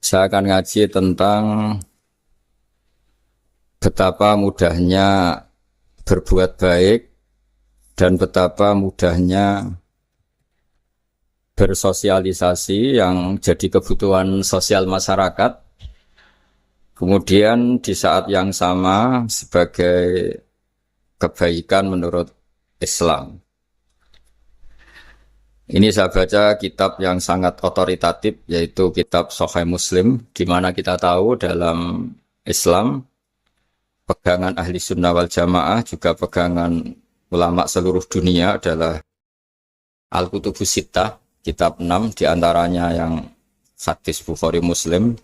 Saya akan ngaji tentang betapa mudahnya berbuat baik dan betapa mudahnya bersosialisasi yang jadi kebutuhan sosial masyarakat. Kemudian di saat yang sama sebagai kebaikan menurut Islam. Ini saya baca kitab yang sangat otoritatif, yaitu kitab Sahih Muslim, di mana kita tahu dalam Islam pegangan ahli sunnah wal jamaah juga pegangan ulama seluruh dunia adalah Al-Kutubus Sittah, kitab 6 diantaranya yang hadis Bukhari Muslim.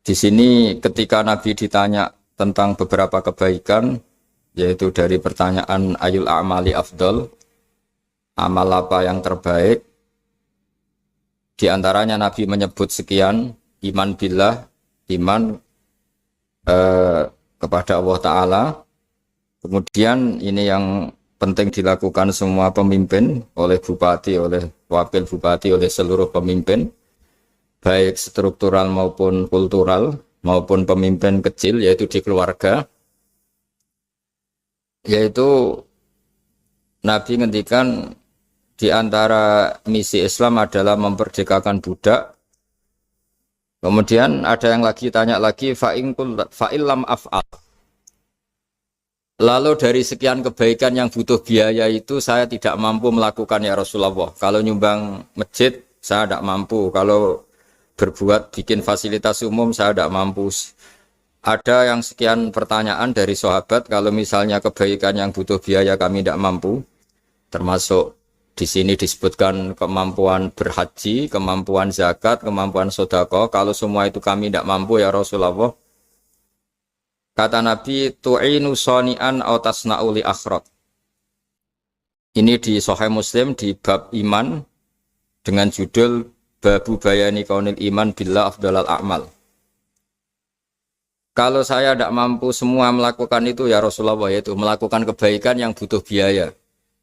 Di sini ketika Nabi ditanya tentang beberapa kebaikan, yaitu dari pertanyaan ayul a'mali afdol, amal apa yang terbaik, diantaranya Nabi menyebut sekian: iman billah, iman kepada Allah Ta'ala. Kemudian ini yang penting dilakukan semua pemimpin, oleh bupati, oleh wakil bupati, oleh seluruh pemimpin, baik struktural maupun kultural, maupun pemimpin kecil, yaitu di keluarga. Yaitu Nabi ngendikan di antara misi Islam adalah memperdekakan budak. Kemudian ada yang lagi tanya lagi, fa'illam af'al. Lalu dari sekian kebaikan yang butuh biaya itu saya tidak mampu melakukan ya Rasulullah. Kalau nyumbang masjid saya tidak mampu. Kalau berbuat bikin fasilitas umum saya tidak mampu. Ada yang sekian pertanyaan dari sahabat, kalau misalnya kebaikan yang butuh biaya kami tidak mampu, termasuk di sini disebutkan kemampuan berhaji, kemampuan zakat, kemampuan sedekah. Kalau semua itu kami tidak mampu ya Rasulullah. Kata Nabi, tu'inu soni'an aw tasna'u li akhraq. Ini di Sahih Muslim di bab iman dengan judul Babu Bayani Kaunil Iman Billah Afdalal A'mal. Kalau saya tidak mampu semua melakukan itu ya Rasulullah, yaitu melakukan kebaikan yang butuh biaya.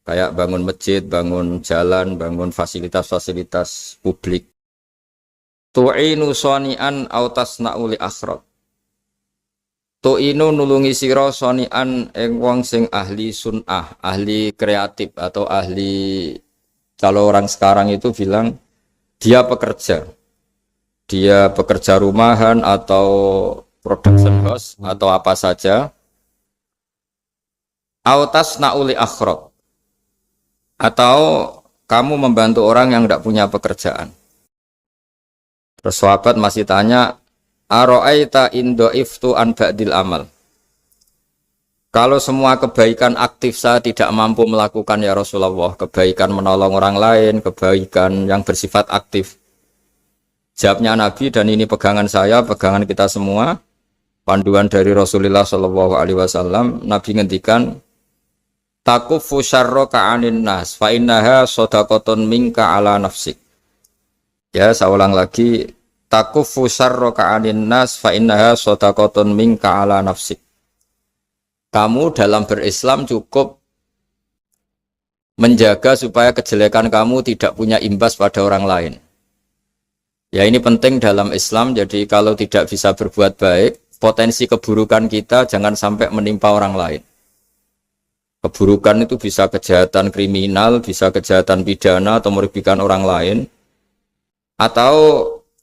Kayak bangun masjid, bangun jalan, bangun fasilitas-fasilitas publik. Tu'inu soni'an aw tasna'u li akhraq. Tu'inu nulungi sira soni'an ing wong sing ahli sun'ah, ahli kreatif atau ahli, kalau orang sekarang itu bilang dia pekerja. Dia pekerja rumahan atau production house atau apa saja. Aw tasna'u li akhraq. Atau kamu membantu orang yang tidak punya pekerjaan. Terus sahabat masih tanya, aro'aita indo'iftu an ba'dil amal. Kalau semua kebaikan aktif saya tidak mampu melakukan ya Rasulullah, kebaikan menolong orang lain, kebaikan yang bersifat aktif. Jawabnya Nabi, dan ini pegangan saya, pegangan kita semua, panduan dari Rasulullah SAW, Nabi ngendikan, takufu syarroka anin nas fa innaha shadaqatun minka ala nafsik. Ya, saya ulang lagi, takufu syarroka anin nas fa innaha shadaqatun minka ala nafsik. Kamu dalam berislam cukup menjaga supaya kejelekan kamu tidak punya imbas pada orang lain. Ya, ini penting dalam Islam. Jadi kalau tidak bisa berbuat baik, potensi keburukan kita jangan sampai menimpa orang lain. Keburukan itu bisa kejahatan kriminal, bisa kejahatan pidana atau merugikan orang lain, atau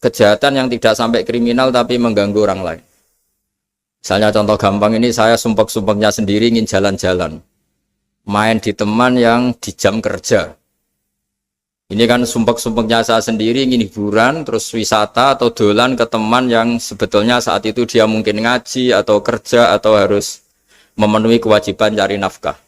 kejahatan yang tidak sampai kriminal tapi mengganggu orang lain. Misalnya contoh gampang ini, saya sumpek-sumpeknya sendiri ingin jalan-jalan, main di teman yang di jam kerja. Ini kan sumpek-sumpeknya saya sendiri ingin hiburan, terus wisata atau dolan ke teman yang sebetulnya saat itu dia mungkin ngaji atau kerja atau harus memenuhi kewajiban cari nafkah.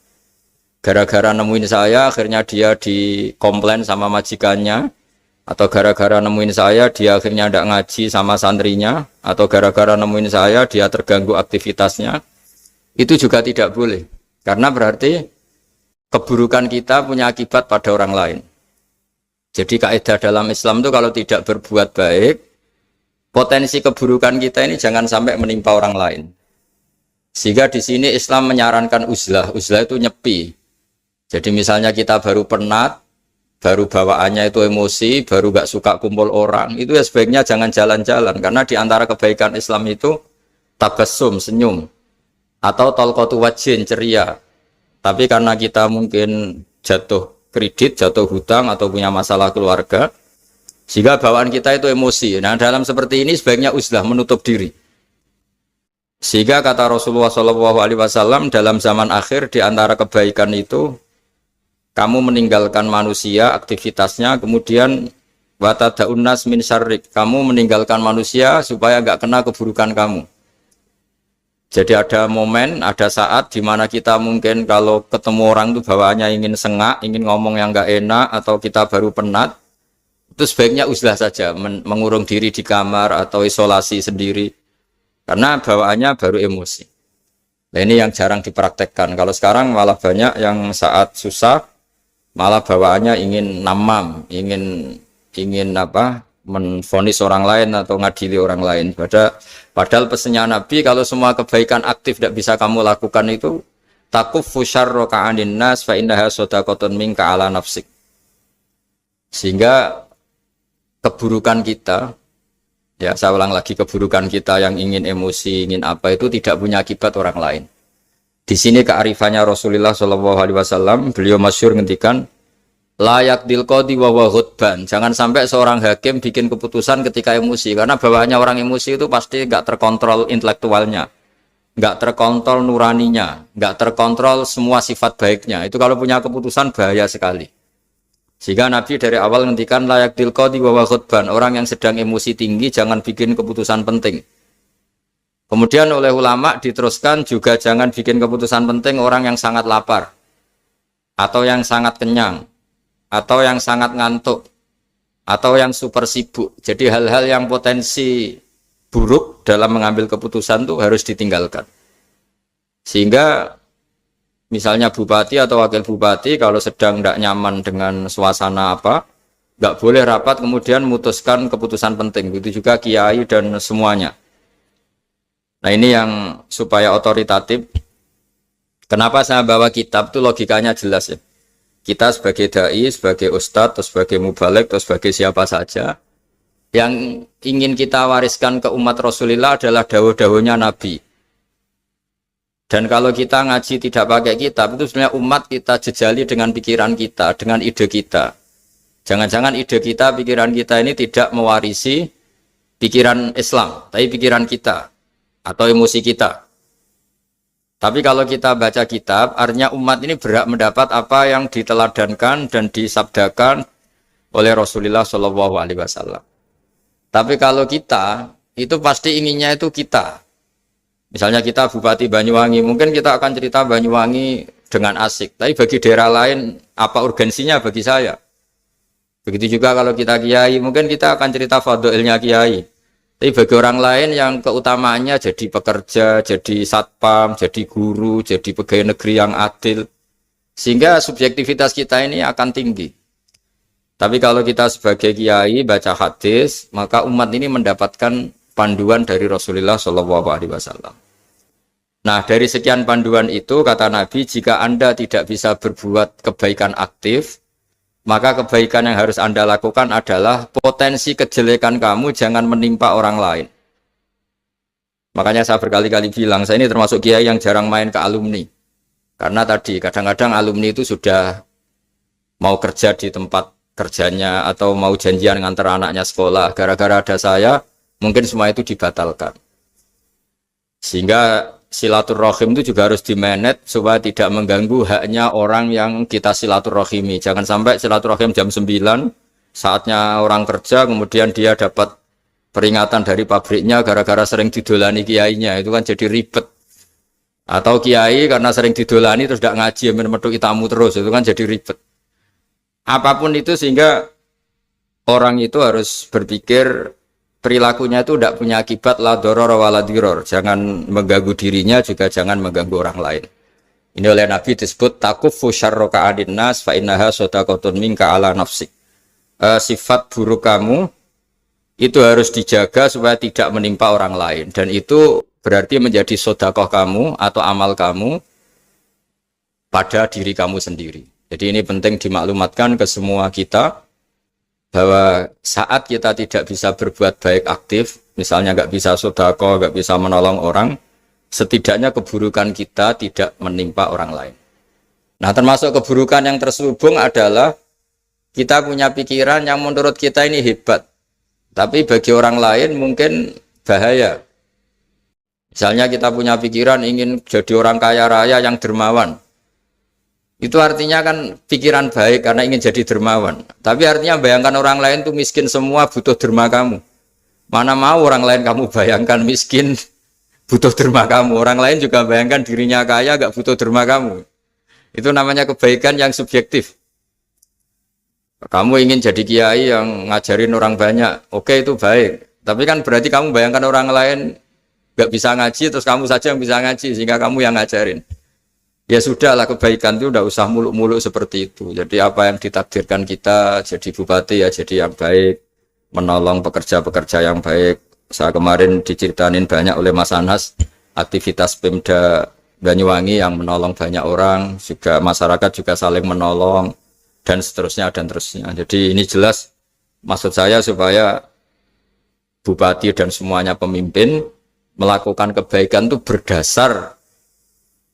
Gara-gara nemuin saya, akhirnya dia dikomplain sama majikannya, atau gara-gara nemuin saya, dia akhirnya tidak ngaji sama santrinya, atau gara-gara nemuin saya, dia terganggu aktivitasnya. Itu juga tidak boleh, karena berarti keburukan kita punya akibat pada orang lain. Jadi kaidah dalam Islam itu kalau tidak berbuat baik, potensi keburukan kita ini jangan sampai menimpa orang lain. Sehingga di sini Islam menyarankan uzlah. Uzlah itu nyepi. Jadi misalnya kita baru penat, baru bawaannya itu emosi, baru gak suka kumpul orang, itu ya sebaiknya jangan jalan-jalan, karena di antara kebaikan Islam itu tabassum, senyum, atau talqatu wajhin, ceria. Tapi karena kita mungkin jatuh kredit, jatuh hutang, atau punya masalah keluarga, sehingga bawaan kita itu emosi. Nah, dalam seperti ini sebaiknya uzlah, menutup diri. Sehingga kata Rasulullah SAW dalam zaman akhir di antara kebaikan itu kamu meninggalkan manusia aktivitasnya, kemudian watadaun nas min syarrik, kamu meninggalkan manusia supaya enggak kena keburukan kamu. Jadi ada momen, ada saat di mana kita mungkin kalau ketemu orang itu bawaannya ingin sengak, ingin ngomong yang enggak enak, atau kita baru penat, itu sebaiknya uzlah saja, mengurung diri di kamar atau isolasi sendiri. Karena bawaannya baru emosi. Nah, ini yang jarang dipraktekkan. Kalau sekarang malah banyak yang saat susah, malah bawaannya ingin namam, ingin menvonis orang lain atau ngadili orang lain. Padahal pesannya Nabi, kalau semua kebaikan aktif tidak bisa kamu lakukan itu, takuffu syarra ka'anin nas fa innaha shadaqatun minka ala nafsik. Sehingga keburukan kita, ya saya ulang lagi, keburukan kita yang ingin emosi, ingin apa itu tidak punya akibat orang lain. Di sini kearifannya Rasulullah SAW, beliau masyhur ngendikan, layak dilqodi wa ghudban. Jangan sampai seorang hakim bikin keputusan ketika emosi, karena bawaannya orang emosi itu pasti nggak terkontrol intelektualnya, nggak terkontrol nuraninya, nggak terkontrol semua sifat baiknya. Itu kalau punya keputusan bahaya sekali. Sehingga Nabi dari awal ngendikan layak dilqodi wa ghudban, orang yang sedang emosi tinggi jangan bikin keputusan penting. Kemudian oleh ulama diteruskan juga jangan bikin keputusan penting orang yang sangat lapar, atau yang sangat kenyang, atau yang sangat ngantuk, atau yang super sibuk. Jadi hal-hal yang potensi buruk dalam mengambil keputusan itu harus ditinggalkan. Sehingga misalnya bupati atau wakil bupati kalau sedang tidak nyaman dengan suasana apa, nggak boleh rapat kemudian memutuskan keputusan penting. Begitu juga kiai dan semuanya. Nah, ini yang supaya otoritatif. Kenapa saya bawa kitab itu logikanya jelas ya. Kita sebagai dai, sebagai ustadz, atau sebagai mubalek, atau sebagai siapa saja, yang ingin kita wariskan ke umat Rasulullah adalah dawuh-dawuhnya Nabi. Dan kalau kita ngaji tidak pakai kitab, itu sebenarnya umat kita jejali dengan pikiran kita, dengan ide kita. Jangan-jangan ide kita, pikiran kita ini tidak mewarisi pikiran Islam, tapi pikiran kita, atau emosi kita. Tapi kalau kita baca kitab, artinya umat ini berhak mendapat apa yang diteladankan dan disabdakan oleh Rasulullah SAW. Tapi kalau kita, itu pasti inginnya itu kita. Misalnya kita Bupati Banyuwangi, mungkin kita akan cerita Banyuwangi dengan asik. Tapi bagi daerah lain, apa urgensinya bagi saya? Begitu juga kalau kita kiai, mungkin kita akan cerita fadhilnya kiai. Tapi bagi orang lain yang keutamaannya jadi pekerja, jadi satpam, jadi guru, jadi pegawai negeri yang adil. Sehingga subjektivitas kita ini akan tinggi. Tapi kalau kita sebagai kiai baca hadis, maka umat ini mendapatkan panduan dari Rasulullah SAW. Nah, dari sekian panduan itu, kata Nabi, jika Anda tidak bisa berbuat kebaikan aktif, maka kebaikan yang harus Anda lakukan adalah potensi kejelekan kamu jangan menimpa orang lain. Makanya saya berkali-kali bilang, saya ini termasuk kiai yang jarang main ke alumni. Karena tadi, kadang-kadang alumni itu sudah mau kerja di tempat kerjanya, atau mau janjian ngantar anaknya sekolah. Gara-gara ada saya, mungkin semua itu dibatalkan. Sehingga silaturahim itu juga harus dimanage supaya tidak mengganggu haknya orang yang kita silaturahimi. Jangan sampai silaturahim jam 9, saatnya orang kerja, kemudian dia dapat peringatan dari pabriknya gara-gara sering didolani kiainya. Itu kan jadi ribet. Atau kiai karena sering didolani terus tidak ngaji, menutupi tamu terus. Itu kan jadi ribet. Apapun itu, sehingga orang itu harus berpikir perilakunya itu tidak punya akibat la doror wa la diror. Jangan mengganggu dirinya, juga jangan mengganggu orang lain. Ini oleh Nabi disebut takuffu syarra ka'adin nas fa innaha shadaqatun minka ala nafsik. Sifat buruk kamu itu harus dijaga supaya tidak menimpa orang lain, dan itu berarti menjadi sedekah kamu atau amal kamu pada diri kamu sendiri. Jadi ini penting dimaklumatkan ke semua kita bahwa saat kita tidak bisa berbuat baik aktif, misalnya nggak bisa sedekah, nggak bisa menolong orang, setidaknya keburukan kita tidak menimpa orang lain. Nah, termasuk keburukan yang terselubung adalah kita punya pikiran yang menurut kita ini hebat, tapi bagi orang lain mungkin bahaya. Misalnya kita punya pikiran ingin jadi orang kaya raya yang dermawan. Itu artinya kan pikiran baik karena ingin jadi dermawan. Tapi artinya bayangkan orang lain tuh miskin semua butuh derma kamu. Mana mau orang lain kamu bayangkan miskin butuh derma kamu. Orang lain juga bayangkan dirinya kaya gak butuh derma kamu. Itu namanya kebaikan yang subjektif. Kamu ingin jadi kiai yang ngajarin orang banyak. Oke, itu baik. Tapi kan berarti kamu bayangkan orang lain gak bisa ngaji terus kamu saja yang bisa ngaji sehingga kamu yang ngajarin. Ya sudahlah, kebaikan itu udah usah muluk-muluk seperti itu. Jadi apa yang ditakdirkan kita jadi bupati ya jadi yang baik, menolong pekerja-pekerja yang baik. Saya kemarin diceritain banyak oleh Mas Anas aktivitas Pemda Banyuwangi yang menolong banyak orang, juga masyarakat juga saling menolong dan seterusnya dan terusnya. Jadi ini jelas maksud saya supaya bupati dan semuanya pemimpin melakukan kebaikan itu berdasar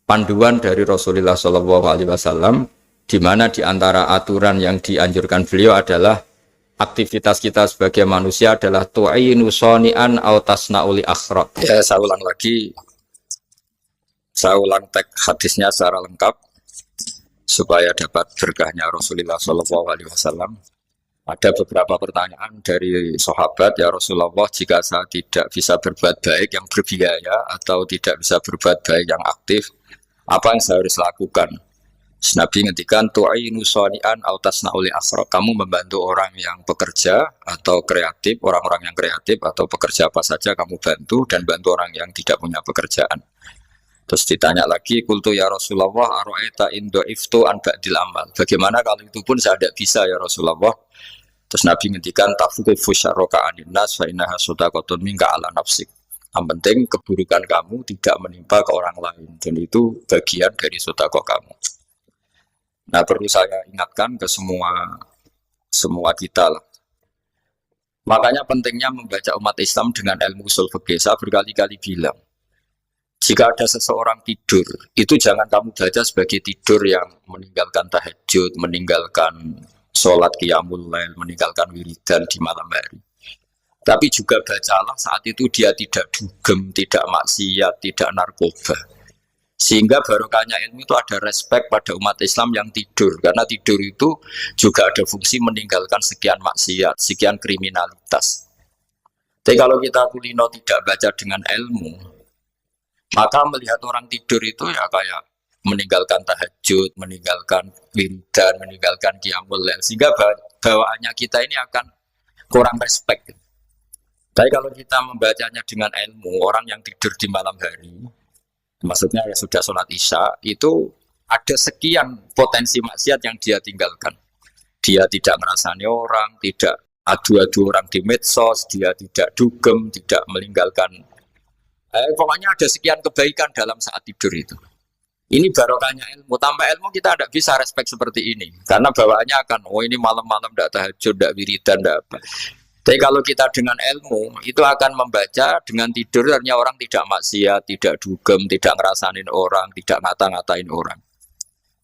panduan dari Rasulullah SAW, di mana di antara aturan yang dianjurkan beliau adalah aktivitas kita sebagai manusia adalah tu'inu soni'an au tasna'uli akhraq. Ya, saya ulang lagi, saya ulang teks hadisnya secara lengkap supaya dapat berkahnya Rasulullah SAW. Ada beberapa pertanyaan dari sahabat, ya Rasulullah, jika saya tidak bisa berbuat baik yang berbiaya atau tidak bisa berbuat baik yang aktif, apa yang saya harus lakukan? Nabi ngendikan tu'inu shani'an aw tasna'u li asra. Kamu membantu orang yang pekerja atau kreatif, orang-orang yang kreatif atau pekerja apa saja kamu bantu dan bantu orang yang tidak punya pekerjaan. Terus ditanya lagi, qultu ya Rasulullah ara'aita in dha'iftu an ba'dil amal. Bagaimana kalau itu pun saya tidak bisa ya Rasulullah? Terus Nabi ngendikan tafuqifu syarraka anin nas fa innaha shadaqatun minka ala nafsik. Yang penting keburukan kamu tidak menimpa ke orang lain dan itu bagian dari sedekah kamu. Nah, perlu saya ingatkan ke semua kita lah. Makanya pentingnya membaca umat Islam dengan ilmu usul fikih. Saya berkali-kali bilang, jika ada seseorang tidur, itu jangan kamu baca sebagai tidur yang meninggalkan tahajud, meninggalkan sholat qiyamul lail, meninggalkan wiridan di malam hari. Tapi juga bacalah saat itu dia tidak dugem, tidak maksiat, tidak narkoba. Sehingga barokahnya ilmu itu ada respek pada umat Islam yang tidur. Karena tidur itu juga ada fungsi meninggalkan sekian maksiat, sekian kriminalitas. Tapi kalau kita kulino tidak baca dengan ilmu, maka melihat orang tidur itu ya kayak meninggalkan tahajud, meninggalkan wiridan, meninggalkan qiyamul lail, sehingga bawaannya kita ini akan kurang respect. Tapi kalau kita membacanya dengan ilmu, orang yang tidur di malam hari, maksudnya ya sudah sholat isya, itu ada sekian potensi maksiat yang dia tinggalkan. Dia tidak ngerasani orang, tidak adu-adu orang di medsos, dia tidak dugem, tidak meninggalkan. Pokoknya ada sekian kebaikan dalam saat tidur itu. Ini barokahnya ilmu. Tanpa ilmu kita tidak bisa respect seperti ini. Karena bawaannya akan, oh ini malam-malam tidak tahajud, tidak wiridan, tidak apa. Tapi kalau kita dengan ilmu, itu akan membaca dengan tidur, artinya orang tidak maksiat, tidak dugem, tidak ngerasain orang, tidak ngata-ngatain orang.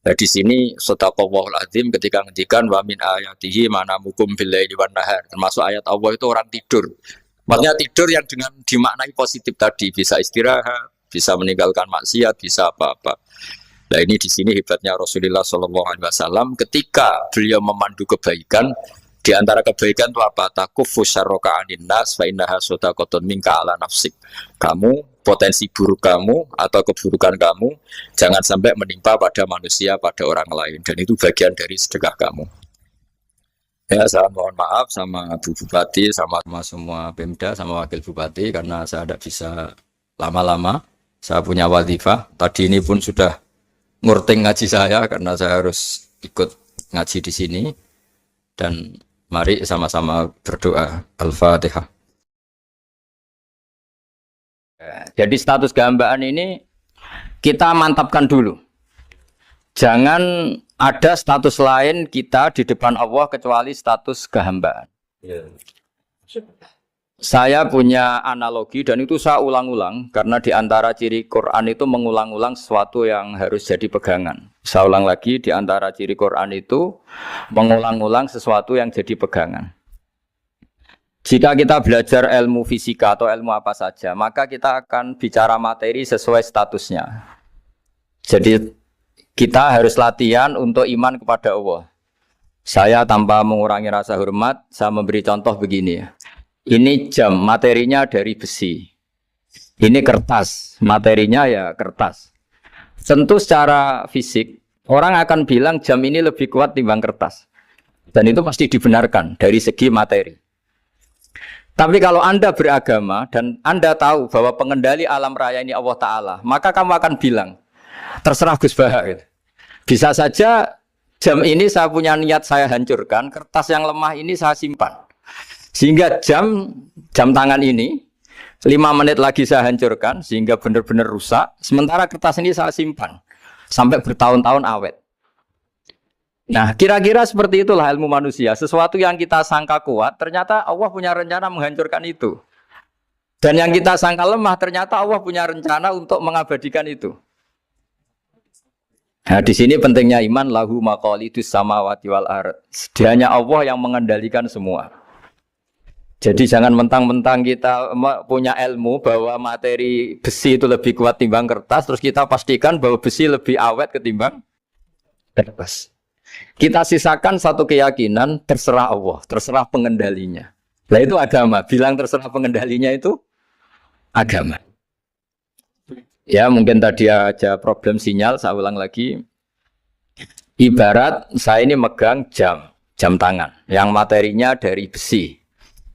Nah di sini Sadaqallahul Azim ketika ngendikan wa min ayatihi manamukum billaili wan nahar. Termasuk ayat Allah itu orang tidur. Maksudnya tidur yang dengan dimaknai positif tadi, bisa istirahat, bisa meninggalkan maksiat, bisa apa-apa. Nah ini di sini hebatnya Rasulullah SAW ketika beliau memandu kebaikan. Di antara kebaikan itu apa? Takufu syarroka anin nas fa innaha shadaqatun minka ala nafsik. Kamu, potensi buruk kamu atau keburukan kamu jangan sampai menimpa pada manusia, pada orang lain. Dan itu bagian dari sedekah kamu. Ya, saya mohon maaf sama Bu Bupati, sama semua Pemda, sama Wakil Bupati karena saya tidak bisa lama-lama. Saya punya wadifah. Tadi ini pun sudah ngurting ngaji saya karena saya harus ikut ngaji di sini. Dan mari sama-sama berdoa. Al-Fatihah. Jadi status gambaan ini kita mantapkan dulu. Jangan ada status lain kita di depan Allah kecuali status kehambaan. Saya punya analogi dan itu saya ulang-ulang karena di antara ciri Quran itu mengulang-ulang sesuatu yang harus jadi pegangan. Saya ulang lagi, di antara ciri Quran itu mengulang-ulang sesuatu yang jadi pegangan. Jika kita belajar ilmu fisika atau ilmu apa saja, maka kita akan bicara materi sesuai statusnya. Jadi kita harus latihan untuk iman kepada Allah. Saya tanpa mengurangi rasa hormat, saya memberi contoh begini ya. Ini jam, materinya dari besi. Ini kertas, materinya ya kertas. Tentu secara fisik, orang akan bilang jam ini lebih kuat timbang kertas. Dan itu pasti dibenarkan dari segi materi. Tapi kalau Anda beragama dan Anda tahu bahwa pengendali alam raya ini Allah Ta'ala, maka kamu akan bilang, terserah Gus Baha. Gitu. Bisa saja jam ini saya punya niat saya hancurkan, kertas yang lemah ini saya simpan. Sehingga jam tangan ini 5 menit lagi saya hancurkan sehingga benar-benar rusak. Sementara kertas ini saya simpan sampai bertahun-tahun awet. Nah, kira-kira seperti itulah ilmu manusia. Sesuatu yang kita sangka kuat, ternyata Allah punya rencana menghancurkan itu. Dan yang kita sangka lemah, ternyata Allah punya rencana untuk mengabadikan itu. Nah, di sini pentingnya iman lahu maqalidus samawati wal ardh. Hanya Allah yang mengendalikan semua. Jadi jangan mentang-mentang kita punya ilmu bahwa materi besi itu lebih kuat timbang kertas, terus kita pastikan bahwa besi lebih awet ketimbang kertas. Kita sisakan satu keyakinan, terserah Allah, terserah pengendalinya. Nah itu agama, bilang terserah pengendalinya itu agama. Ya mungkin tadi aja problem sinyal, saya ulang lagi. Ibarat saya ini megang jam tangan, yang materinya dari besi.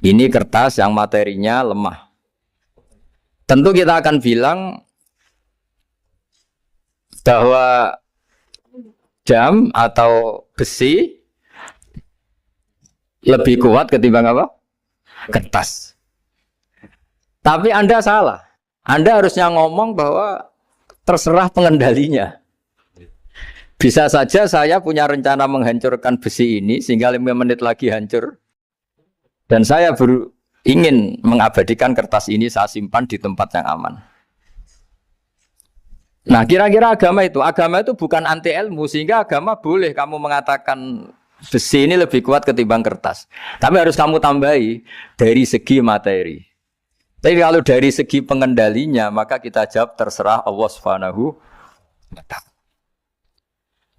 Ini kertas yang materinya lemah. Tentu kita akan bilang bahwa jam atau besi lebih kuat ketimbang apa? Kertas. Tapi Anda salah. Anda harusnya ngomong bahwa terserah pengendalinya. Bisa saja saya punya rencana menghancurkan besi ini sehingga 5 menit lagi hancur. Dan saya ingin mengabadikan kertas ini saya simpan di tempat yang aman. Nah kira-kira agama itu bukan anti ilmu. Sehingga agama boleh kamu mengatakan besi ini lebih kuat ketimbang kertas. Tapi harus kamu tambahi dari segi materi. Tapi kalau dari segi pengendalinya maka kita jawab terserah Allah Subhanahu wa ta'ala.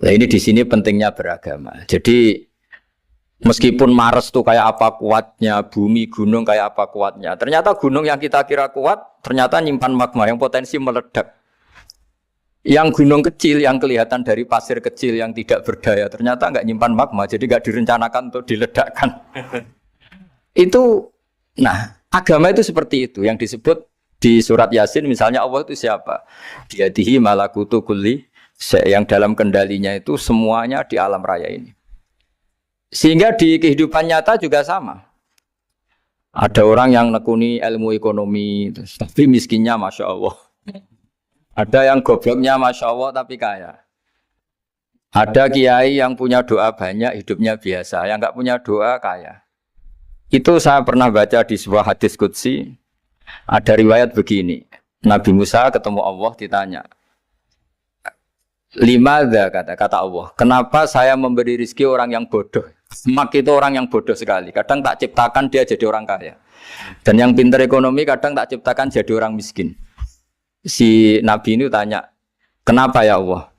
Nah ini di sini pentingnya beragama. Jadi meskipun Mars tuh kayak apa kuatnya, bumi, gunung kayak apa kuatnya. Ternyata gunung yang kita kira kuat, ternyata nyimpan magma yang potensi meledak. Yang gunung kecil, yang kelihatan dari pasir kecil yang tidak berdaya, ternyata nggak nyimpan magma, jadi nggak direncanakan untuk diledakkan. Itu, nah agama itu seperti itu, yang disebut di surat Yasin misalnya Allah itu siapa? Biyadihi malakutu kulli, yang dalam kendalinya itu semuanya di alam raya ini. Sehingga di kehidupan nyata juga sama. Ada orang yang nekuni ilmu ekonomi, tapi miskinnya Masya Allah. Ada yang gobloknya Masya Allah tapi kaya. Ada kiai yang punya doa banyak, hidupnya biasa. Yang nggak punya doa kaya. Itu saya pernah baca di sebuah hadis qudsi. Ada riwayat begini. Nabi Musa ketemu Allah ditanya. Limadza kata Allah. Kenapa saya memberi rezeki orang yang bodoh? Mak itu orang yang bodoh sekali. Kadang tak ciptakan dia jadi orang kaya. Dan yang pintar ekonomi kadang tak ciptakan jadi orang miskin. Si Nabi ini tanya, kenapa ya Allah?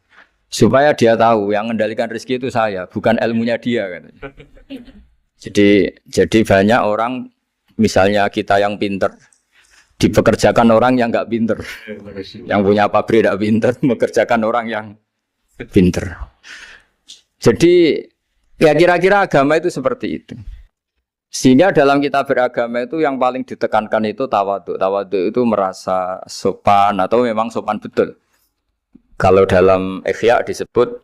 Supaya dia tahu yang mengendalikan rezeki itu saya, bukan ilmunya dia. Katanya. Jadi banyak orang, misalnya kita yang pintar, dipekerjakan orang yang nggak pintar. Yang punya pabrik tidak pintar, mengerjakan orang yang pintar. Jadi ya kira-kira agama itu seperti itu. Sehingga dalam kita beragama itu yang paling ditekankan itu tawadhu. Tawadhu itu merasa sopan atau memang sopan betul. Kalau dalam Ihya disebut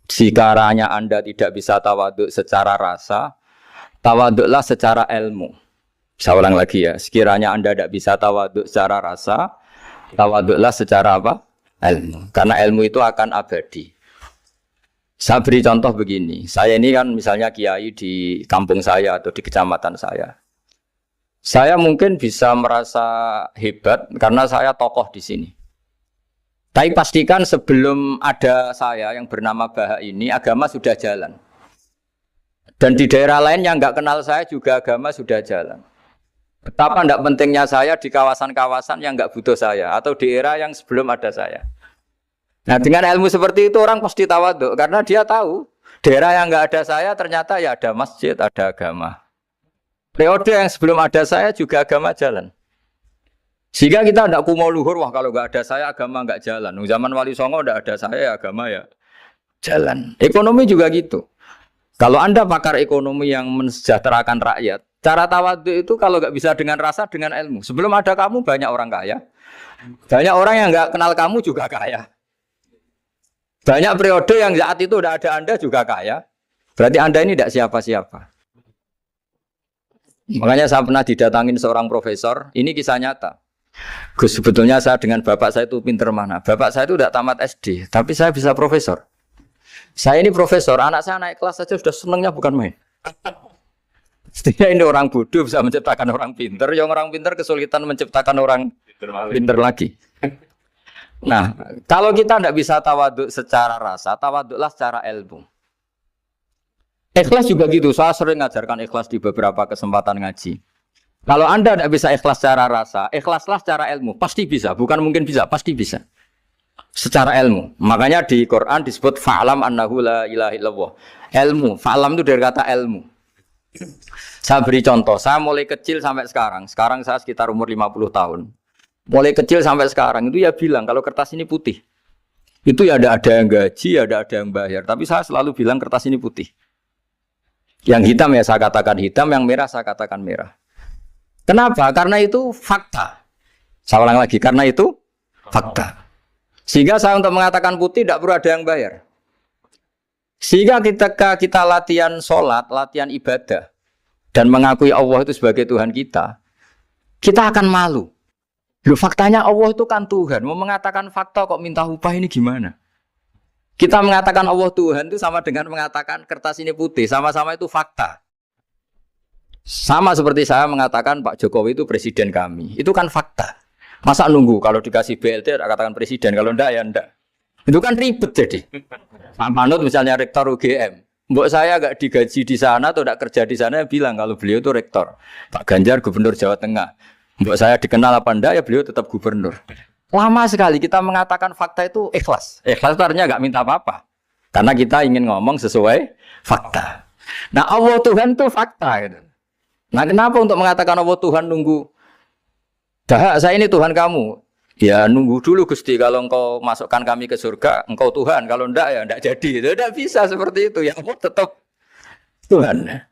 sekiranya Anda tidak bisa tawadhu secara rasa, tawadhulah secara ilmu. Saya ulang lagi ya, sekiranya Anda tidak bisa tawadhu secara rasa, tawadhulah secara apa? Ilmu. Karena ilmu itu akan abadi. Saya beri contoh begini, saya ini kan misalnya kiai di kampung saya atau di kecamatan saya. Saya mungkin bisa merasa hebat karena saya tokoh di sini. Tapi pastikan sebelum ada saya yang bernama Baha ini, agama sudah jalan. Dan di daerah lain yang nggak kenal saya juga agama sudah jalan. Betapa tidak pentingnya saya di kawasan-kawasan yang nggak butuh saya atau di era yang sebelum ada saya. Nah dengan ilmu seperti itu orang pasti tawaduk karena dia tahu daerah yang nggak ada saya ternyata ya ada masjid, ada agama. Periode yang sebelum ada saya juga agama jalan. Sehingga kita tidak kumo luhur, wah kalau nggak ada saya agama nggak jalan. Zaman Wali Songo nggak ada saya agama ya jalan. Ekonomi juga gitu. Kalau Anda pakar ekonomi yang mensejahterakan rakyat, cara tawaduk itu kalau nggak bisa dengan rasa, dengan ilmu. Sebelum ada kamu banyak orang kaya. Banyak orang yang nggak kenal kamu juga kaya. Banyak periode yang saat itu udah ada Anda juga kaya. Berarti Anda ini tidak siapa-siapa. Makanya saya pernah didatangin seorang profesor. Ini kisah nyata. Gus, sebetulnya saya dengan bapak saya itu pinter mana. Bapak saya itu tidak tamat SD. Tapi saya bisa profesor. Saya ini profesor. Anak saya naik kelas saja sudah senangnya bukan main. Setidaknya ini orang bodoh bisa menciptakan orang pinter. Yang orang pinter kesulitan menciptakan orang pinter lagi. Nah, kalau kita tidak bisa tawaduk secara rasa, tawaduklah secara ilmu. Ikhlas juga gitu, saya sering ngajarkan ikhlas di beberapa kesempatan ngaji. Kalau Anda tidak bisa ikhlas secara rasa, ikhlaslah secara ilmu. Pasti bisa, bukan mungkin bisa, pasti bisa. Secara ilmu. Makanya di Quran disebut fa'lam annahu la ilaha illallah. Ilmu, fa'lam itu dari kata ilmu. Saya beri contoh, saya mulai kecil sampai sekarang. Sekarang saya sekitar umur 50 tahun. Mulai kecil sampai sekarang itu ya bilang kalau kertas ini putih. Itu ya ada yang gaji, ada yang bayar. Tapi saya selalu bilang kertas ini putih. Yang hitam ya saya katakan hitam, yang merah saya katakan merah. Kenapa? Karena itu fakta. Saya ulang lagi, karena itu fakta. Sehingga saya untuk mengatakan putih tidak perlu ada yang bayar. Sehingga ketika kita latihan sholat, latihan ibadah, dan mengakui Allah itu sebagai Tuhan kita akan malu. Loh, faktanya Allah itu kan Tuhan. Mau mengatakan fakta kok minta upah ini gimana? Kita mengatakan Allah Tuhan itu sama dengan mengatakan kertas ini putih. Sama-sama itu fakta. Sama seperti saya mengatakan Pak Jokowi itu presiden kami. Itu kan fakta. Masa nunggu kalau dikasih BLT katakan presiden. Kalau enggak ya enggak. Itu kan ribet jadi. Pak Manut misalnya rektor UGM. Mbok saya enggak digaji di sana atau enggak kerja di sana bilang kalau beliau itu rektor. Pak Ganjar gubernur Jawa Tengah. Mbok saya dikenal apa enggak ya beliau tetap gubernur. Lama sekali kita mengatakan fakta itu ikhlas. Ikhlas itu artinya enggak minta apa-apa. Karena kita ingin ngomong sesuai fakta. Nah Allah Tuhan itu fakta gitu. Nah kenapa untuk mengatakan Allah Tuhan nunggu? Dah saya ini Tuhan kamu. Ya nunggu dulu Gusti kalau engkau masukkan kami ke surga, engkau Tuhan. Kalau enggak ya enggak jadi. Tidak bisa seperti itu. Ya Allah tetap Tuhan.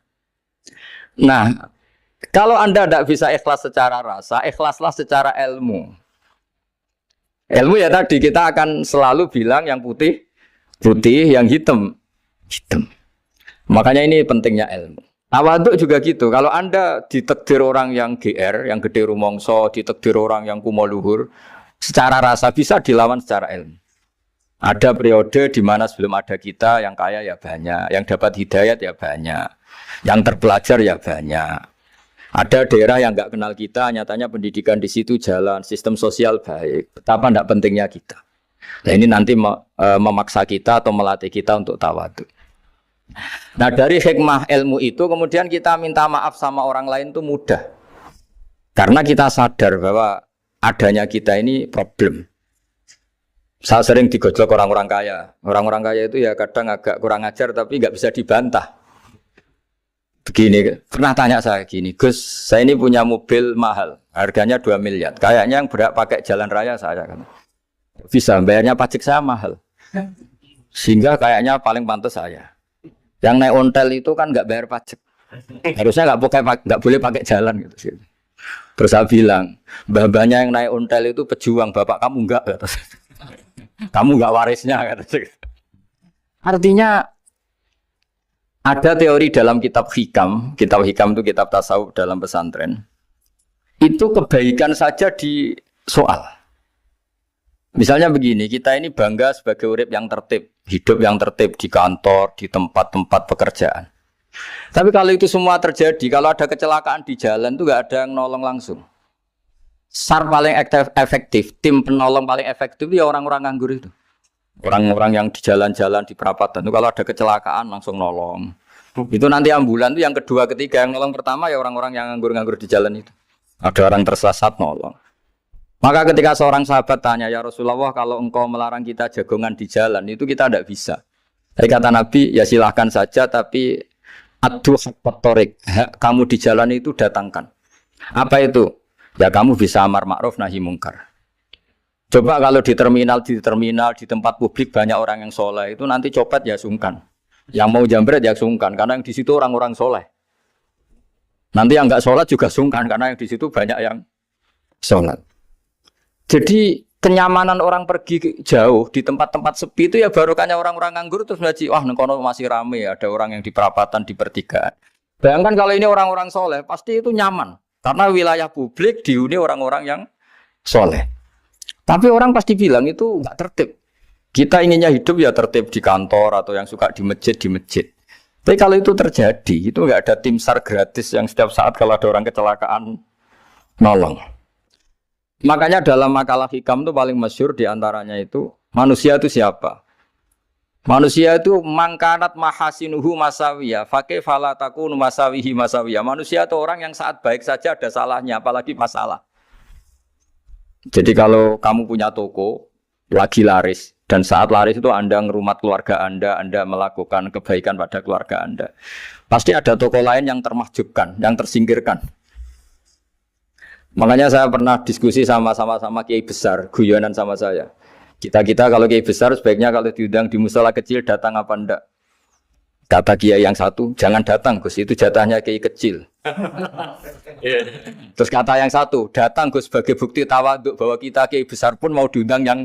Nah kalau Anda tidak bisa ikhlas secara rasa, ikhlaslah secara ilmu. Ilmu ya tadi kita akan selalu bilang yang putih, putih, yang hitam, hitam. Makanya ini pentingnya ilmu. Tawaduk juga gitu. Kalau Anda ditakdir orang yang GR, yang gede rumongso, ditakdir orang yang kumo luhur, secara rasa bisa dilawan secara ilmu. Ada periode di mana sebelum ada kita yang kaya ya banyak, yang dapat hidayat ya banyak, yang terpelajar ya banyak. Ada daerah yang nggak kenal kita, nyatanya pendidikan di situ jalan, sistem sosial baik. Betapa tidak pentingnya kita. Nah ini nanti memaksa kita atau melatih kita untuk tawaduk. Nah dari hikmah ilmu itu kemudian kita minta maaf sama orang lain itu mudah. Karena kita sadar bahwa adanya kita ini problem. Saya sering digojlok orang-orang kaya. Orang-orang kaya itu ya kadang agak kurang ajar tapi nggak bisa dibantah. Begini, pernah tanya saya gini, Gus, saya ini punya mobil mahal, harganya 2 miliar. Kayaknya yang berak pakai jalan raya saya kan. Bisa, bayarnya pajak saya mahal. Sehingga kayaknya paling pantas saya. Yang naik ontel itu kan nggak bayar pajak. Harusnya nggak boleh pakai jalan gitu. Terus saya bilang, mbah-mbahnya yang naik ontel itu pejuang, bapak kamu enggak. Kamu nggak warisnya. Artinya ada teori dalam kitab hikam itu kitab tasawuf dalam pesantren. Itu kebaikan saja di soal. Misalnya begini, kita ini bangga sebagai urip yang tertib, hidup yang tertib di kantor, di tempat-tempat pekerjaan. Tapi kalau itu semua terjadi, kalau ada kecelakaan di jalan itu nggak ada yang nolong langsung. SAR paling efektif, tim penolong paling efektif itu ya orang-orang nganggur itu. Orang-orang yang di jalan-jalan di perapatan itu kalau ada kecelakaan langsung nolong. Itu nanti ambulan itu yang kedua, ketiga yang nolong pertama ya orang-orang yang nganggur-nganggur di jalan itu. Ada orang tersesat nolong. Maka ketika seorang sahabat tanya, ya Rasulullah kalau engkau melarang kita jagongan di jalan, itu kita tidak bisa. Tapi kata Nabi, ya silahkan saja, tapi adu haqqat thoriq, kamu di jalan itu datangkan. Apa itu? Ya kamu bisa amar ma'ruf nahi mungkar. Coba kalau di terminal, di tempat publik banyak orang yang soleh, itu nanti copet ya sungkan. Yang mau jambret ya sungkan, karena yang di situ orang-orang soleh. Nanti yang nggak sholat juga sungkan, karena yang di situ banyak yang sholat. Jadi kenyamanan orang pergi jauh di tempat-tempat sepi itu ya barokahnya orang-orang nganggur terus ngaji, wah nengkono masih rame ada orang yang di perapatan di pertigaan. Bayangkan kalau ini orang-orang soleh pasti itu nyaman karena wilayah publik dihuni orang-orang yang soleh. Tapi orang pasti bilang itu nggak tertib. Kita inginnya hidup ya tertib di kantor atau yang suka di masjid di masjid. Tapi kalau itu terjadi itu nggak ada tim SAR gratis yang setiap saat kalau ada orang kecelakaan nolong. Makanya dalam makalah hikam itu paling masyhur diantaranya itu manusia itu siapa? Manusia itu mangkanat mahasinuhu masawiya, fakih falatakun masawihi masawiya. Manusia itu orang yang saat baik saja ada salahnya, apalagi masalah. Jadi kalau kamu punya toko lagi laris dan saat laris itu Anda ngerumat keluarga Anda melakukan kebaikan pada keluarga Anda, pasti ada toko lain yang termahjubkan, yang tersingkirkan. Makanya saya pernah diskusi sama kiai besar, guyonan sama saya. Kita kalau kiai besar sebaiknya kalau diundang di musala kecil datang apa enggak? Kata kiai yang satu, jangan datang Gus, itu jatahnya kiai kecil. Terus kata yang satu, datang Gus sebagai bukti tawaduk bahwa kita kiai besar pun mau diundang yang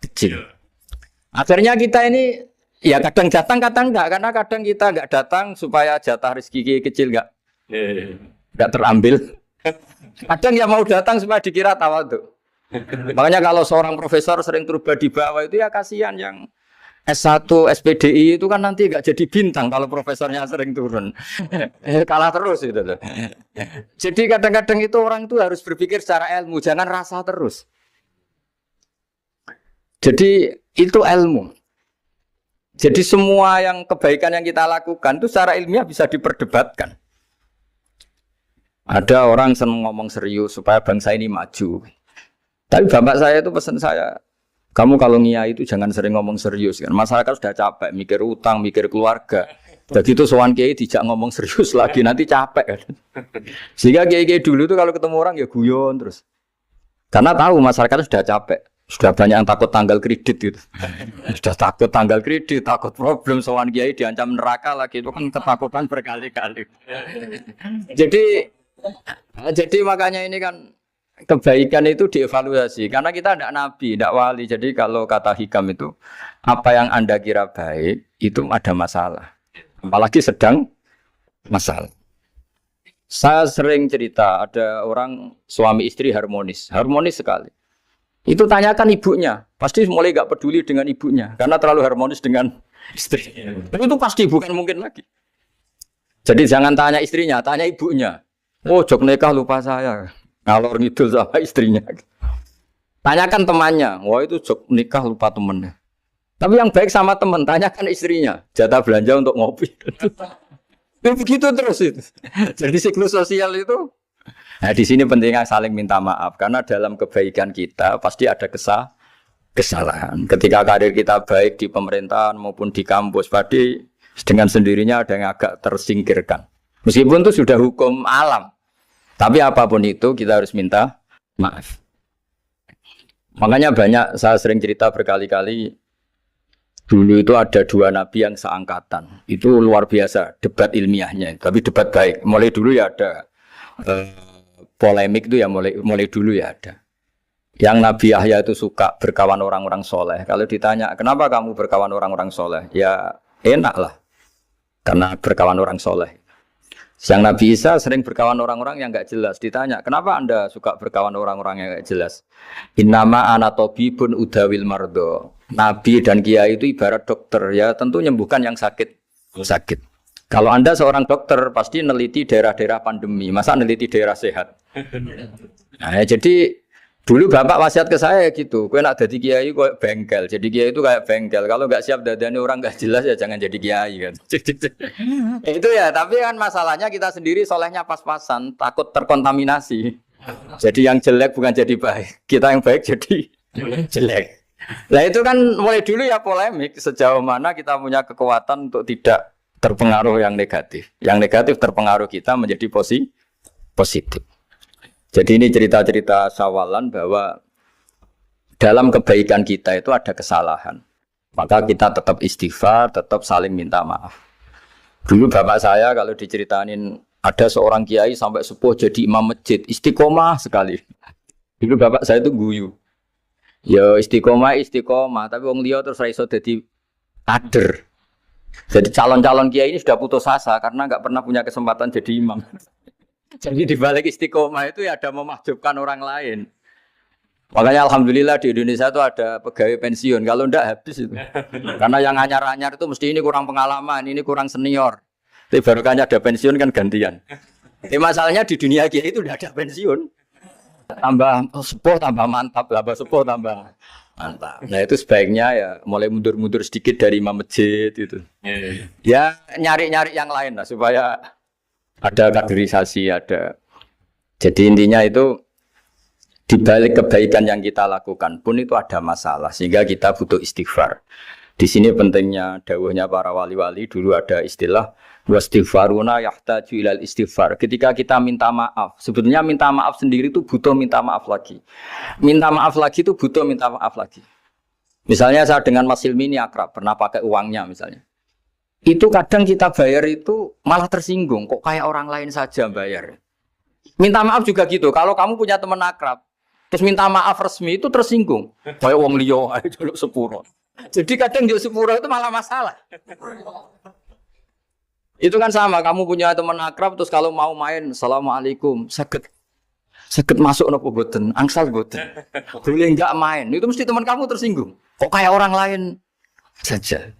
kecil. Akhirnya kita ini ya kadang datang kadang enggak, karena kadang kita enggak datang supaya jatah rezeki kiai kecil enggak terambil. Kadang ya mau datang supaya dikira tawaduk. Makanya kalau seorang profesor sering turba di bawah itu ya kasihan yang S1, SPDI itu kan nanti enggak jadi bintang kalau profesornya sering turun. Kalah terus itu loh. Jadi kadang-kadang itu orang itu harus berpikir secara ilmu, jangan rasa terus. Jadi itu ilmu. Jadi semua yang kebaikan yang kita lakukan itu secara ilmiah bisa diperdebatkan. Ada orang senang ngomong serius supaya bangsa ini maju. Tapi bapak saya itu pesan saya, kamu kalau ngiyai itu jangan sering ngomong serius kan. Masyarakat sudah capek mikir utang, mikir keluarga. Begitu sowan kiai dijak ngomong serius lagi nanti capek kan. Sehingga kiai dulu itu kalau ketemu orang ya guyon terus. Karena tahu masyarakat sudah capek. Sudah banyak yang takut tanggal kredit gitu. Sudah takut tanggal kredit, takut problem sowan kiai diancam neraka lagi itu kan ketakutan berkali-kali. Jadi makanya ini kan kebaikan itu dievaluasi karena kita tidak nabi, tidak wali. Jadi kalau kata hikam itu apa yang Anda kira baik itu ada masalah. Apalagi sedang masalah. Saya sering cerita ada orang suami istri harmonis sekali. Itu tanyakan ibunya, pasti mulai gak peduli dengan ibunya karena terlalu harmonis dengan istri. Tapi itu pasti bukan mungkin lagi. Jadi jangan tanya istrinya, tanya ibunya. Oh, jok nikah lupa saya. Ngalor ngidul sama istrinya. Tanyakan temannya. Wah, itu jok nikah lupa temennya. Tapi yang baik sama teman, tanyakan istrinya. Jatah belanja untuk ngopi. Begitu terus itu. Jadi siklus sosial itu. Nah, di sini pentingnya saling minta maaf karena dalam kebaikan kita pasti ada kesalahan. Ketika karir kita baik di pemerintahan maupun di kampus, pasti dengan sendirinya ada yang agak tersingkirkan. Meskipun itu sudah hukum alam. Tapi apapun itu kita harus minta maaf. Makanya banyak, saya sering cerita berkali-kali, dulu itu ada dua nabi yang seangkatan. Itu luar biasa debat ilmiahnya, tapi debat baik. Mulai dulu ya ada polemik itu ya mulai dulu ya ada. Yang Nabi Yahya itu suka berkawan orang-orang soleh. Kalau ditanya, kenapa kamu berkawan orang-orang soleh? Ya enak lah, karena berkawan orang soleh. Yang Nabi Isa sering berkawan orang-orang yang nggak jelas. Ditanya, kenapa Anda suka berkawan orang-orang yang nggak jelas? Innama ana tabibun udawil mardo. Nabi dan kiai itu ibarat dokter, ya tentu menyembuhkan yang sakit. Kalau Anda seorang dokter pasti neliti daerah-daerah pandemi, masa neliti daerah sehat? Nah, jadi dulu bapak wasiat ke saya gitu, kowe nak jadi kiai kok bengkel. Jadi kiai itu kayak bengkel. Kalau nggak siap dadani orang nggak jelas ya jangan jadi kiai kan. Itu ya, tapi kan masalahnya kita sendiri solehnya pas-pasan, takut terkontaminasi. Jadi yang jelek bukan jadi baik, kita yang baik jadi jelek. Nah itu kan mulai dulu ya polemik sejauh mana kita punya kekuatan untuk tidak terpengaruh yang negatif. Yang negatif terpengaruh kita menjadi positif. Jadi ini cerita-cerita sawalan bahwa dalam kebaikan kita itu ada kesalahan. Maka kita tetap istighfar, tetap saling minta maaf. Dulu bapak saya kalau diceritain ada seorang kiai sampai sepuh jadi imam masjid, istiqomah sekali. Dulu bapak saya itu guyu. Ya istiqomah, tapi wong liya terus ra iso dadi kader. Jadi calon-calon kiai ini sudah putus asa karena nggak pernah punya kesempatan jadi imam. Jadi di balik istiqomah itu ya ada memahjubkan orang lain. Makanya alhamdulillah di Indonesia itu ada pegawai pensiun. Kalau ndak habis itu. Karena yang anyar-anyar itu mesti ini kurang pengalaman, ini kurang senior. Tapi barokahnya ada pensiun kan gantian. Masalahnya di dunia kiai itu udah ada pensiun. Tambah sepuh tambah mantap, tambah sepuh tambah mantap. Nah itu sebaiknya ya mulai mundur-mundur sedikit dari imam masjid itu. Ya nyari-nyari yang lain lah supaya ada kaderisasi, ada. Jadi intinya itu di balik kebaikan yang kita lakukan pun itu ada masalah sehingga kita butuh istighfar. Di sini pentingnya dawuhnya para wali-wali, dulu ada istilah wastighfaruna yahtaju ilal istighfar. Ketika kita minta maaf, sebetulnya minta maaf sendiri itu butuh minta maaf lagi. Minta maaf lagi itu butuh minta maaf lagi. Misalnya saya dengan Mas Hilmi ini akrab, pernah pakai uangnya misalnya. Itu kadang kita bayar itu malah tersinggung, kok kayak orang lain saja bayar. Minta maaf juga gitu, kalau kamu punya teman akrab, terus minta maaf resmi itu tersinggung. Kayak wong liya ae jaluk sepuro. Jadi kadang jaluk sepuro itu malah masalah. Itu kan sama, kamu punya teman akrab terus kalau mau main, assalamualaikum, sakit masuk nopo boten, angsal boten. Boleh enggak main, itu mesti teman kamu tersinggung. Kok kayak orang lain saja.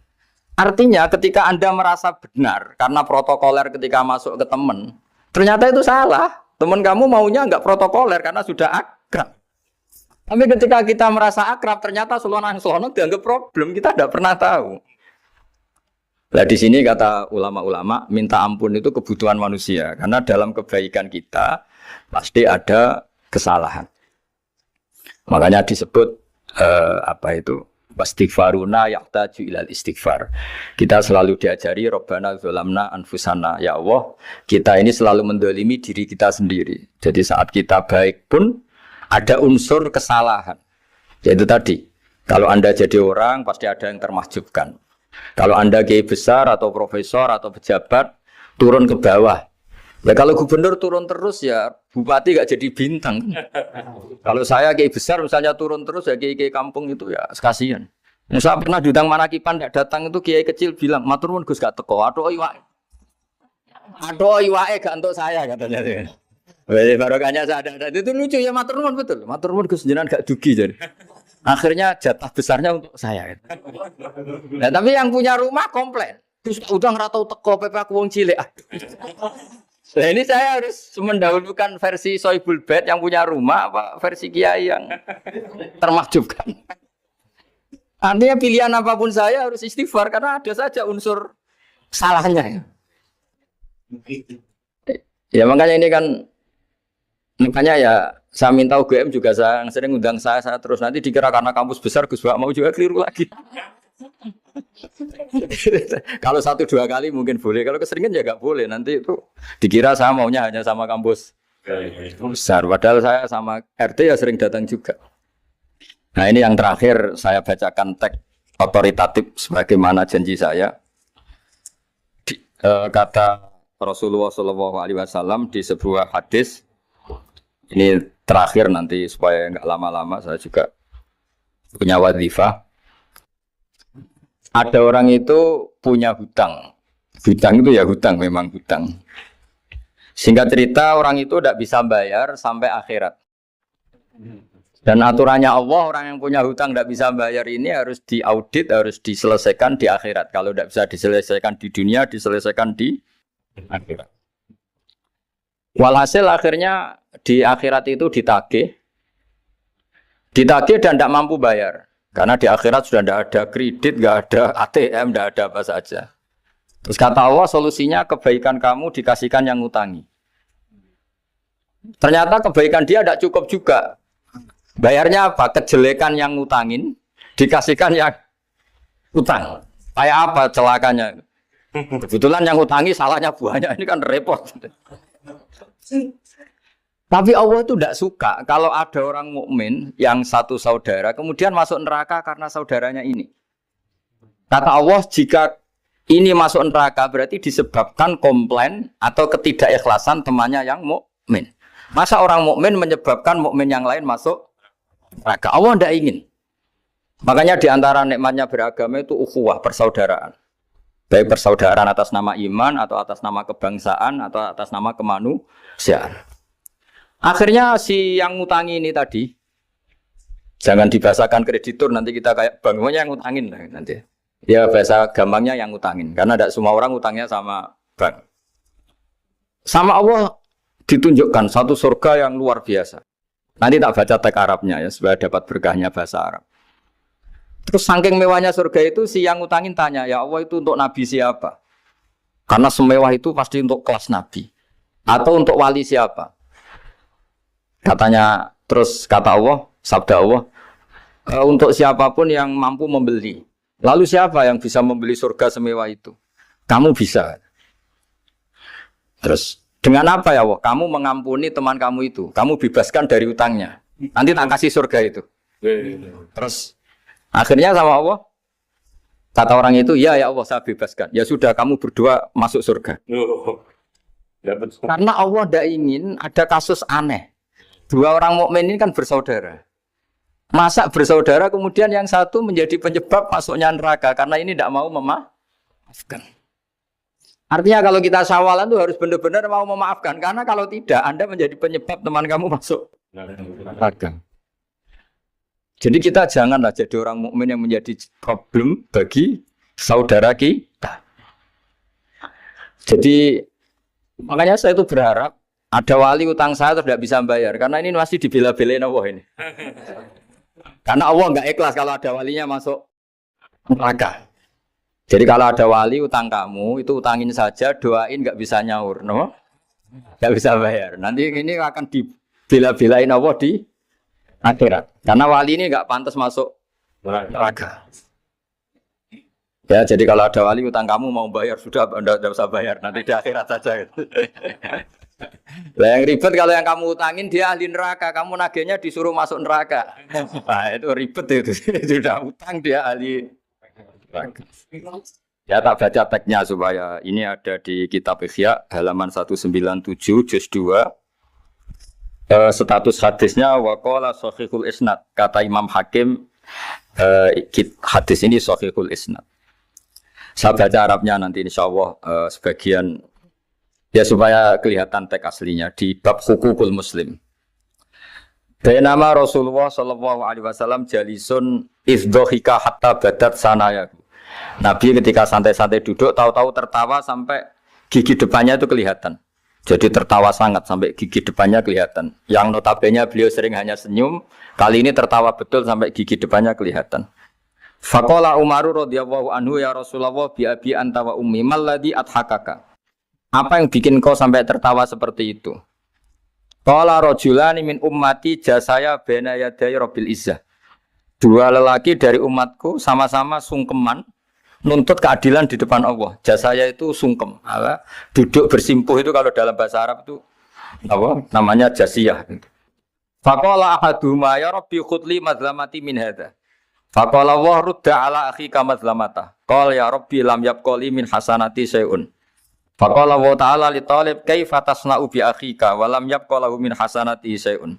Artinya ketika Anda merasa benar karena protokoler ketika masuk ke teman, ternyata itu salah. Teman kamu maunya enggak protokoler karena sudah akrab. Tapi ketika kita merasa akrab, ternyata selonang-selonang dianggap problem, kita tidak pernah tahu. Nah di sini kata ulama-ulama, minta ampun itu kebutuhan manusia. Karena dalam kebaikan kita, pasti ada kesalahan. Makanya disebut, wastighfaruna yahtaju ilal istighfar. Kita selalu diajari, Rabbana dzolamna anfusana. Ya Allah, kita ini selalu mendolimi diri kita sendiri. Jadi saat kita baik pun, ada unsur kesalahan. Yaitu tadi, kalau Anda jadi orang pasti ada yang termahjubkan. Kalau Anda kiai besar atau profesor atau pejabat turun ke bawah. Ya kalau gubernur turun terus ya bupati gak jadi bintang. Kalau saya kiai besar misalnya turun terus ya kiai kampung itu ya kasihan. Saya pernah diundang Manakipan tidak datang itu kiai kecil bilang, "Matur nuwun Gus gak teko, aduh iwake. Aduh iwake gak untuk saya," katanya. Barokahnya saya ada. Itu lucu ya, matur nuwun betul. Matur nuwun Gus jenengan gak dugi jadi. Akhirnya jatah besarnya untuk saya. Nah, tapi yang punya rumah komplain. Gus udah ora tau teko PP aku wong cilik. Nah, ini saya harus mendahulukan versi Soibul Bait yang punya rumah apa versi kiai yang termahjubkan. Artinya pilihan apapun saya harus istighfar karena ada saja unsur salahnya. Ya makanya ini kan makanya ya saya minta UGM juga saya sering undang saya terus nanti dikira karena kampus besar Gus Wak mau juga keliru lagi. Kalau 1-2 kali mungkin boleh, kalau keseringan ya nggak boleh. Nanti itu dikira saya maunya hanya sama kampus besar, padahal saya sama RT ya sering datang juga. Nah ini yang terakhir saya bacakan teks otoritatif sebagaimana janji saya. Kata Rasulullah SAW di sebuah hadis. Ini terakhir nanti supaya nggak lama-lama saya juga punya wadhifah. Ada orang itu punya hutang. Hutang itu ya hutang, memang hutang. Singkat cerita orang itu tidak bisa bayar sampai akhirat. Dan aturannya Allah, orang yang punya hutang tidak bisa bayar ini harus diaudit, harus diselesaikan di akhirat. Kalau tidak bisa diselesaikan di dunia, diselesaikan di akhirat. Walhasil akhirnya di akhirat itu ditagih dan tidak mampu bayar. Karena di akhirat sudah tidak ada kredit, tidak ada ATM, tidak ada apa saja. Terus kata Allah, solusinya kebaikan kamu dikasihkan yang ngutangi. Ternyata kebaikan dia tidak cukup juga. Bayarnya apa? Kejelekan yang ngutangin dikasihkan yang utang. Kayak apa celakanya? Kebetulan yang ngutangi salahnya banyak, ini kan repot. Tapi Allah itu tidak suka kalau ada orang mukmin yang satu saudara kemudian masuk neraka karena saudaranya ini. Kata Allah, jika ini masuk neraka berarti disebabkan komplain atau ketidakikhlasan temannya yang mukmin. Masa orang mukmin menyebabkan mukmin yang lain masuk neraka? Allah tidak ingin. Makanya di antara nikmatnya beragama itu ukhuwah, persaudaraan. Baik persaudaraan atas nama iman atau atas nama kebangsaan atau atas nama kemanusiaan. Akhirnya si yang ngutangi ini tadi, jangan dibahasakan kreditur, nanti kita kayak banknya yang ngutangin lah nanti. Ya bahasa gampangnya yang ngutangin, karena tidak semua orang ngutangnya sama bank. Sama Allah ditunjukkan satu surga yang luar biasa. Nanti tak baca teks Arabnya ya, supaya dapat berkahnya bahasa Arab. Terus saking mewahnya surga itu, si yang ngutangin tanya, ya Allah itu untuk nabi siapa? Karena semewah itu pasti untuk kelas nabi. Atau untuk wali siapa? Katanya, terus kata Allah, sabda Allah, untuk siapapun yang mampu membeli. Lalu siapa yang bisa membeli surga semewah itu? Kamu bisa. Terus, dengan apa ya Allah? Kamu mengampuni teman kamu itu. Kamu bebaskan dari utangnya. Nanti tak kasih surga itu. Terus, akhirnya sama Allah, kata orang itu, ya Allah saya bebaskan. Ya sudah, kamu berdua masuk surga. Karena Allah tidak ingin ada kasus aneh. Dua orang mukmin ini kan bersaudara. Masa bersaudara kemudian yang satu menjadi penyebab masuknya neraka karena ini tidak mau memaafkan. Artinya kalau kita syawalan itu harus benar-benar mau memaafkan, karena kalau tidak Anda menjadi penyebab teman kamu masuk neraka. Jadi kita janganlah jadi orang mukmin yang menjadi problem bagi saudara kita. Jadi makanya saya itu berharap ada wali utang saya tidak bisa bayar, karena ini masih dibela-belain Allah ini. Karena Allah nggak ikhlas kalau ada walinya masuk neraka. Jadi kalau ada wali utang kamu, itu utangin saja, doain nggak bisa nyaur, no? Nggak bisa bayar. Nanti ini akan dibela-belain Allah di akhirat. Karena wali ini nggak pantas masuk neraka. Ya, jadi kalau ada wali utang kamu mau bayar, sudah Anda tidak usah bayar, nanti di akhirat saja. Lah yang ribet kalau yang kamu utangin dia ahli neraka, kamu nagihnya disuruh masuk neraka. Nah, itu ribet itu. Sudah utang dia ahli neraka. Ya tak baca teksnya supaya ini ada di kitab Ihya halaman 197 juz 2. Status hadisnya waqala sahihul isnad. Kata Imam Hakim hadis ini sahihul isnad. Saya baca Arabnya nanti insyaallah sebagian ya supaya kelihatan teks aslinya di bab hukukul muslim. Bainama Rasulullah sallallahu alaihi wasallam jalisun izdhika hatta badat sanayahu. Nabi ketika santai-santai duduk tahu-tahu tertawa sampai gigi depannya itu kelihatan. Jadi tertawa sangat sampai gigi depannya kelihatan. Yang notabene beliau sering hanya senyum, kali ini tertawa betul sampai gigi depannya kelihatan. Faqala Umar radhiyallahu anhu ya Rasulullah bi abi anta wa ummi mal ladzi adhakaka. Apa yang bikin kau sampai tertawa seperti itu? Qala rajulani min ummati jasaya baina yaday rabbil izzah. Dua lelaki dari umatku sama-sama sungkeman nuntut keadilan di depan Allah. Jasaya itu sungkem. Duduk bersimpuh itu kalau dalam bahasa Arab itu apa? Namanya jasiyah. Faqala ahaduhuma ya rabbi khudli madlamati min hadza. Faqala wa rudda ala akhika madlamata. Qala ya rabbi lam yabqali min hasanati syai'un. Faqala wa ta'ala li talib kaifa tasna'u bi akhika wa lam yabqa lahu min hasanati syai'un.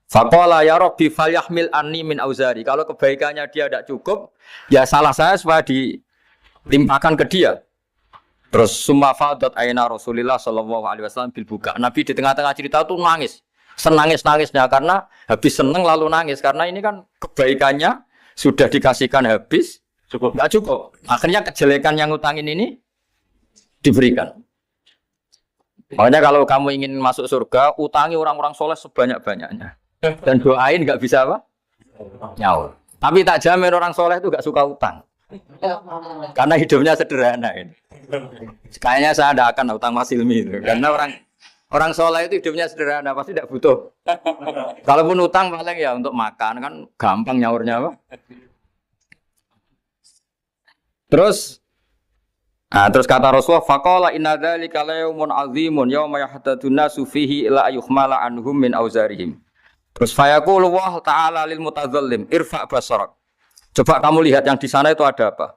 Faqala ya rabbi falyahmil anni min auzari. Kalau kebaikannya dia tidak cukup, ya salah saya supaya dilimpahkan ke dia. Terus summa fadat aina Rasulillah sallallahu alaihi wasallam bil buka. Nabi di tengah-tengah cerita tuh nangis. Senangis-nangisnya karena habis seneng lalu nangis karena ini kan kebaikannya sudah dikasihkan habis cukup enggak cukup. Akhirnya kejelekan yang ngutangin ini diberikan. Makanya kalau kamu ingin masuk surga, utangi orang-orang soleh sebanyak-banyaknya. Dan doain enggak bisa apa? Nyaur. Tapi tak jamin orang soleh itu enggak suka utang. Karena hidupnya sederhana ini. Kayaknya saya tidak akan utang Mas Ilmi itu. Karena orang soleh itu hidupnya sederhana, pasti tidak butuh. Kalaupun utang paling ya untuk makan kan gampang nyaurnya apa. Terus kata Rasulullah, faqala inna dzalika la yaumun azimun yauma yahtadun nasu fihi ila ayuhmala anhum min auzarihim. Terus fayaqulu wa ta'ala lil mutadzallim irfa basarak. Coba kamu lihat yang di sana itu ada apa?